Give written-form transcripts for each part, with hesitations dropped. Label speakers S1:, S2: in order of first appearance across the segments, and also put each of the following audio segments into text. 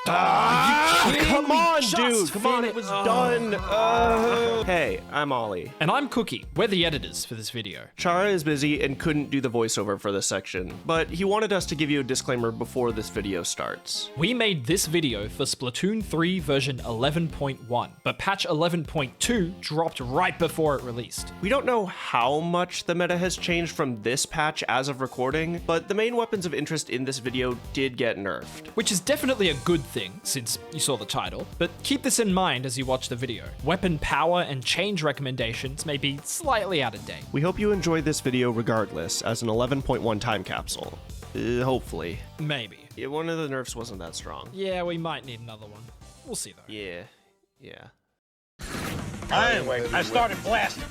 S1: Come on, dude. Come on, it was done. Hey, I'm Ollie.
S2: And I'm Cookie. We're the editors for this video.
S1: Chara is busy and couldn't do the voiceover for this section, but he wanted us to give you a disclaimer before this video starts.
S2: We made this video for Splatoon 3 version 11.1, but patch 11.2 dropped right before it released.
S1: We don't know how much the meta has changed from this patch as of recording, but the main weapons of interest in this video did get nerfed.
S2: Which is definitely a good thing, since you saw the title, but keep this in mind as you watch the video. Weapon power and change recommendations may be slightly out of date.
S1: We hope you enjoyed this video regardless, as an 11.1 time capsule. Hopefully.
S2: Maybe.
S1: Yeah, one of the nerfs wasn't that strong.
S2: Yeah, we might need another one. We'll see though.
S1: Yeah.
S3: Anyway, I started blasting.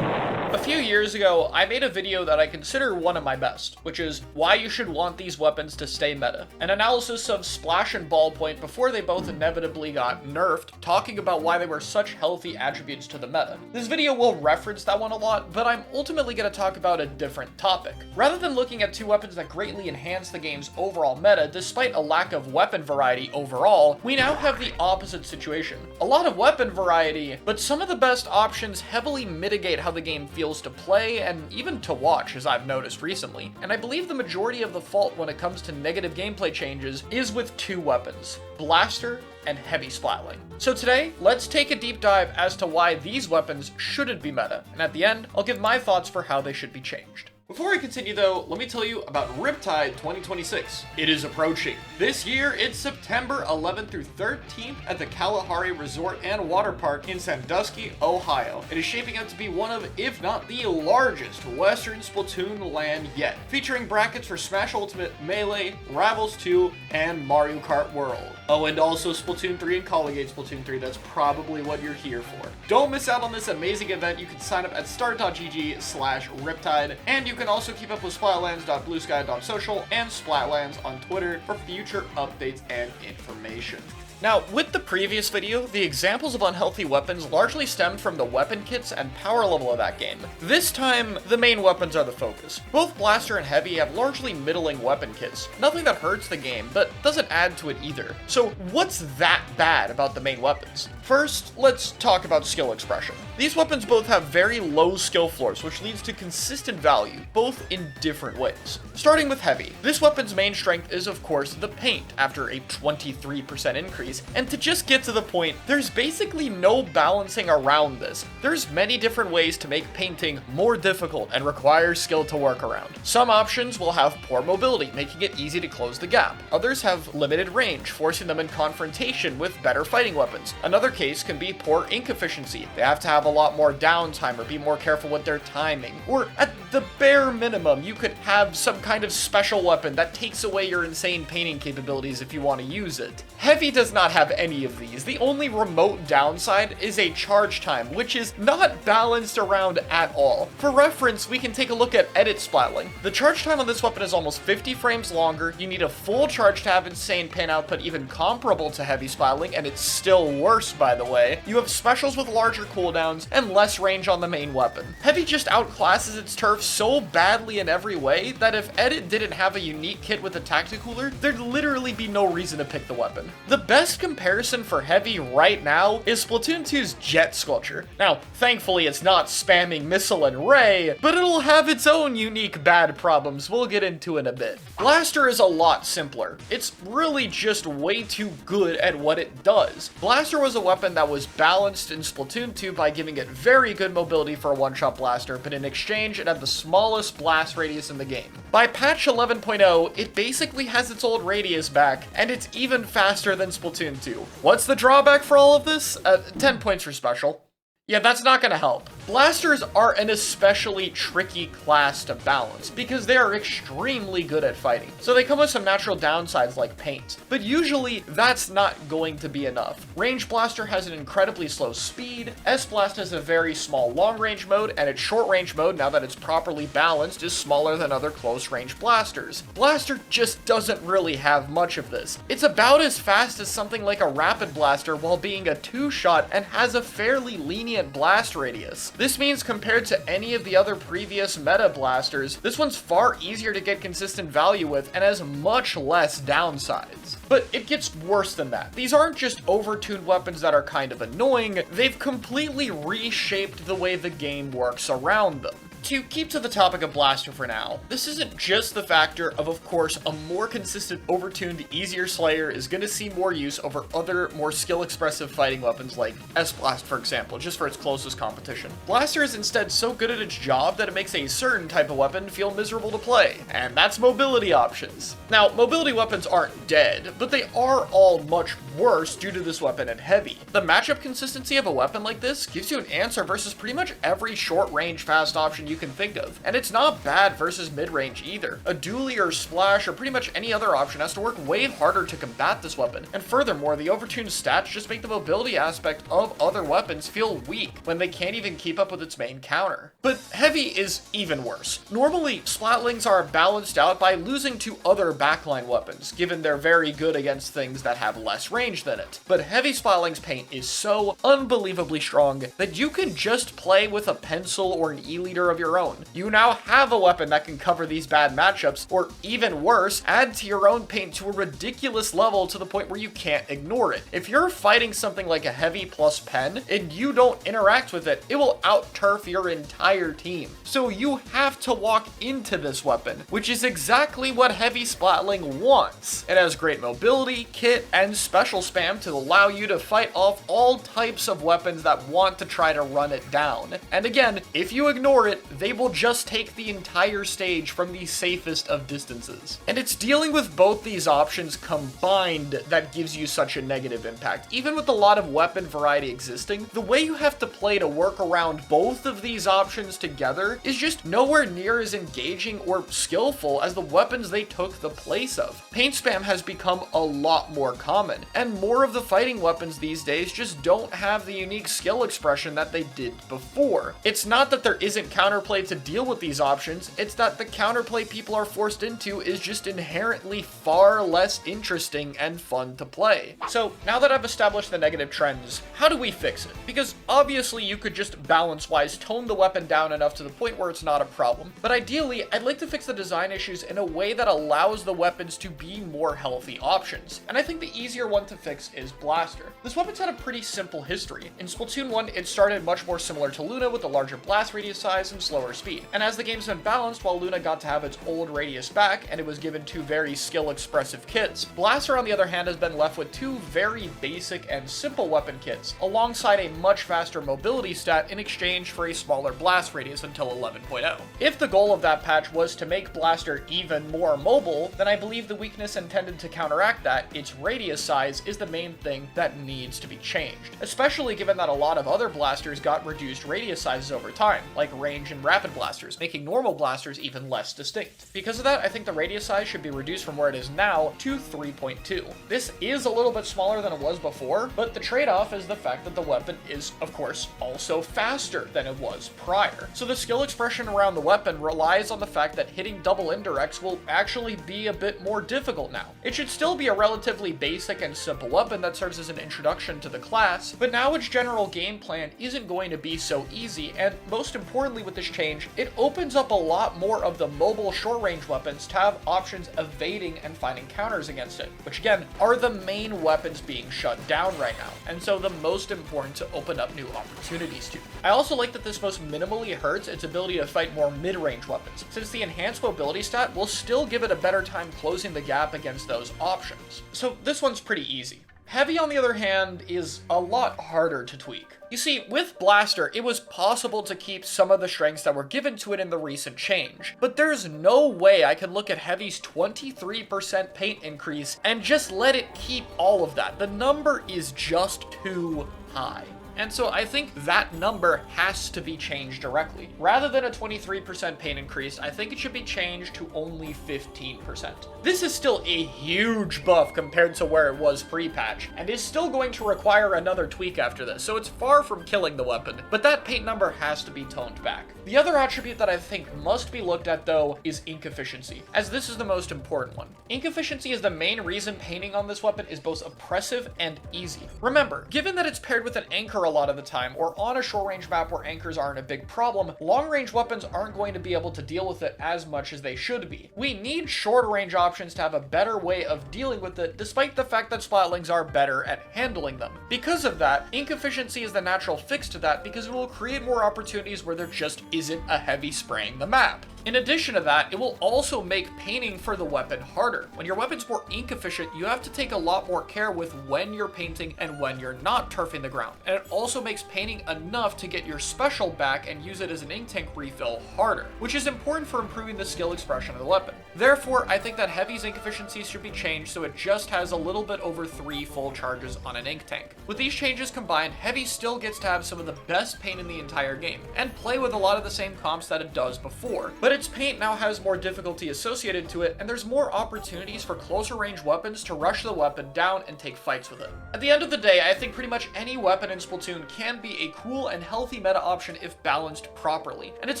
S4: A few years ago, I made a video that I consider one of my best, which is why you should want these weapons to stay meta. An analysis of Splash and Ballpoint before they both inevitably got nerfed, talking about why they were such healthy attributes to the meta. This video will reference that one a lot, but I'm ultimately going to talk about a different topic. Rather than looking at two weapons that greatly enhance the game's overall meta, despite a lack of weapon variety overall, we now have the opposite situation. A lot of weapon variety, but some of the best options heavily mitigate how the game feels to play and even to watch, as I've noticed recently. And I believe the majority of the fault when it comes to negative gameplay changes is with two weapons, Blaster and Heavy Splatling. So today, let's take a deep dive as to why these weapons shouldn't be meta, and at the end, I'll give my thoughts for how they should be changed. Before I continue though, let me tell you about Riptide 2026. It is approaching. This year, it's September 11th through 13th at the Kalahari Resort and Water Park in Sandusky, Ohio. It is shaping up to be one of, if not the largest, Western Splatoon LAN yet, featuring brackets for Smash Ultimate, Melee, Rivals 2, and Mario Kart World. Oh, and also Splatoon 3 and Collegiate Splatoon 3, that's probably what you're here for. Don't miss out on this amazing event. You can sign up at start.gg/Riptide, and you can also keep up with splatlands.bluesky.social and Splatlands on Twitter for future updates and information. Now, with the previous video, the examples of unhealthy weapons largely stemmed from the weapon kits and power level of that game. This time, the main weapons are the focus. Both Blaster and Heavy have largely middling weapon kits. Nothing that hurts the game, but doesn't add to it either. So what's that bad about the main weapons? First, let's talk about skill expression. These weapons both have very low skill floors, which leads to consistent value, both in different ways. Starting with Heavy, this weapon's main strength is of course the paint, after a 23% increase. And to just get to the point, there's basically no balancing around this. There's many different ways to make painting more difficult and require skill to work around. Some options will have poor mobility, making it easy to close the gap. Others have limited range, forcing them in confrontation with better fighting weapons. Another case can be poor ink efficiency. They have to have a lot more downtime or be more careful with their timing. Or at the bare minimum, you could have some kind of special weapon that takes away your insane painting capabilities if you want to use it. Heavy does not have any of these. The only remote downside is a charge time, which is not balanced around at all. For reference, we can take a look at Edit Splatling. The charge time on this weapon is almost 50 frames longer. You need a full charge to have insane paint output, even comparable to Heavy Splatling, and it's still worse, by the way. You have specials with larger cooldowns and less range on the main weapon. Heavy just outclasses its turf so badly in every way that if Edit didn't have a unique kit with a Tacticooler, there'd literally be no reason to pick the weapon. The best comparison for Heavy right now is Splatoon 2's Jet Sculpture. Now, thankfully it's not spamming Missile and Ray, but it'll have its own unique bad problems we'll get into in a bit. Blaster is a lot simpler. It's really just way too good at what it does. Blaster was a weapon that was balanced in Splatoon 2 by giving it very good mobility for a one-shot blaster, but in exchange it had the smallest blast radius in the game. By patch 11.0, it basically has its old radius back, and it's even faster than Splatoon 2. What's the drawback for all of this? 10 points for special. Yeah, that's not gonna help. Blasters are an especially tricky class to balance because they are extremely good at fighting, so they come with some natural downsides like paint. But usually, that's not going to be enough. Range Blaster has an incredibly slow speed, S-Blast has a very small long-range mode, and its short-range mode, now that it's properly balanced, is smaller than other close-range blasters. Blaster just doesn't really have much of this. It's about as fast as something like a Rapid Blaster while being a two-shot and has a fairly lenient blast radius. This means compared to any of the other previous meta blasters, this one's far easier to get consistent value with and has much less downsides. But it gets worse than that. These aren't just overtuned weapons that are kind of annoying, they've completely reshaped the way the game works around them. To keep to the topic of Blaster for now, this isn't just the factor of course, a more consistent, overtuned, easier Slayer is going to see more use over other, more skill-expressive fighting weapons like S-Blast, for example, just for its closest competition. Blaster is instead so good at its job that it makes a certain type of weapon feel miserable to play, and that's mobility options. Now, mobility weapons aren't dead, but they are all much worse due to this weapon and heavy. The matchup consistency of a weapon like this gives you an answer versus pretty much every short-range fast option you can think of, and it's not bad versus mid-range either. A dually or splash or pretty much any other option has to work way harder to combat this weapon, and furthermore, the overtuned stats just make the mobility aspect of other weapons feel weak when they can't even keep up with its main counter. But heavy is even worse. Normally, Splatlings are balanced out by losing to other backline weapons, given they're very good against things that have less range than it. But heavy Splatling's paint is so unbelievably strong that you can just play with a pencil or an E-liter of your own. You now have a weapon that can cover these bad matchups, or even worse, add to your own paint to a ridiculous level to the point where you can't ignore it. If you're fighting something like a heavy plus pen, and you don't interact with it, it will out-turf your entire team. So you have to walk into this weapon, which is exactly what heavy Splatling wants. It has great mobility, kit, and special spam to allow you to fight off all types of weapons that want to try to run it down. And again, if you ignore it, they will just take the entire stage from the safest of distances. And it's dealing with both these options combined that gives you such a negative impact. Even with a lot of weapon variety existing, the way you have to play to work around both of these options together is just nowhere near as engaging or skillful as the weapons they took the place of. Paint spam has become a lot more common, and more of the fighting weapons these days just don't have the unique skill expression that they did before. It's not that there isn't counterplay to deal with these options, it's that the counterplay people are forced into is just inherently far less interesting and fun to play. So now that I've established the negative trends, how do we fix it? Because obviously you could just balance-wise tone the weapon down enough to the point where it's not a problem, but ideally I'd like to fix the design issues in a way that allows the weapons to be more healthy options. And I think the easier one to fix is Blaster. This weapon's had a pretty simple history. In Splatoon 1, it started much more similar to Luna with a larger blast radius size and slower speed. And as the game's been balanced, while Luna got to have its old radius back and it was given two very skill-expressive kits, Blaster on the other hand has been left with two very basic and simple weapon kits, alongside a much faster mobility stat in exchange for a smaller blast radius until 11.0. If the goal of that patch was to make Blaster even more mobile, then I believe the weakness intended to counteract that, its radius size, is the main thing that needs to be changed, especially given that a lot of other blasters got reduced radius sizes over time, like range and rapid blasters, making normal blasters even less distinct. Because of that, I think the radius size should be reduced from where it is now to 3.2. This is a little bit smaller than it was before, but the trade-off is the fact that the weapon is, of course, also faster than it was prior. So the skill expression around the weapon relies on the fact that hitting double indirects will actually be a bit more difficult now. It should still be a relatively basic and simple weapon that serves as an introduction to the class, but now its general game plan isn't going to be so easy, and most importantly with this change, it opens up a lot more of the mobile short-range weapons to have options evading and finding counters against it, which again, are the main weapons being shut down right now, and so the most important to open up new opportunities to. I also like that this most minimally hurts its ability to fight more mid-range weapons, since the enhanced mobility stat will still give it a better time closing the gap against those options. So this one's pretty easy. Heavy, on the other hand, is a lot harder to tweak. You see, with Blaster, it was possible to keep some of the strengths that were given to it in the recent change, but there's no way I can look at Heavy's 23% paint increase and just let it keep all of that. The number is just too high. And so I think that number has to be changed directly. Rather than a 23% paint increase, I think it should be changed to only 15%. This is still a huge buff compared to where it was pre-patch, and is still going to require another tweak after this, so it's far from killing the weapon, but that paint number has to be toned back. The other attribute that I think must be looked at though is ink efficiency, as this is the most important one. Ink efficiency is the main reason painting on this weapon is both oppressive and easy. Remember, given that it's paired with an anchor a lot of the time, or on a short range map where anchors aren't a big problem, long range weapons aren't going to be able to deal with it as much as they should be. We need shorter range options to have a better way of dealing with it, despite the fact that Splatlings are better at handling them. Because of that, ink efficiency is the natural fix to that because it will create more opportunities where there just isn't a heavy spraying the map. In addition to that, it will also make painting for the weapon harder. When your weapon's more ink efficient, you have to take a lot more care with when you're painting and when you're not turfing the ground. And it also makes painting enough to get your special back and use it as an ink tank refill harder, which is important for improving the skill expression of the weapon. Therefore, I think that Heavy's ink efficiency should be changed so it just has a little bit over 3 full charges on an ink tank. With these changes combined, Heavy still gets to have some of the best paint in the entire game, and play with a lot of the same comps that it does before, but its paint now has more difficulty associated to it, and there's more opportunities for closer range weapons to rush the weapon down and take fights with it. At the end of the day, I think pretty much any weapon in Splatoon can be a cool and healthy meta option if balanced properly, and it's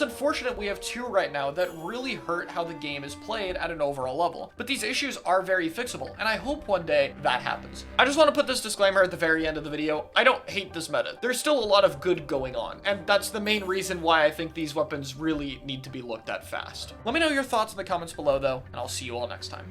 S4: unfortunate we have 2 right now that really hurt how the game is played at an overall level. But these issues are very fixable, and I hope one day that happens. I just want to put this disclaimer at the very end of the video. I don't hate this meta. There's still a lot of good going on, and that's the main reason why I think these weapons really need to be looked at fast. Let me know your thoughts in the comments below though, and I'll see you all next time.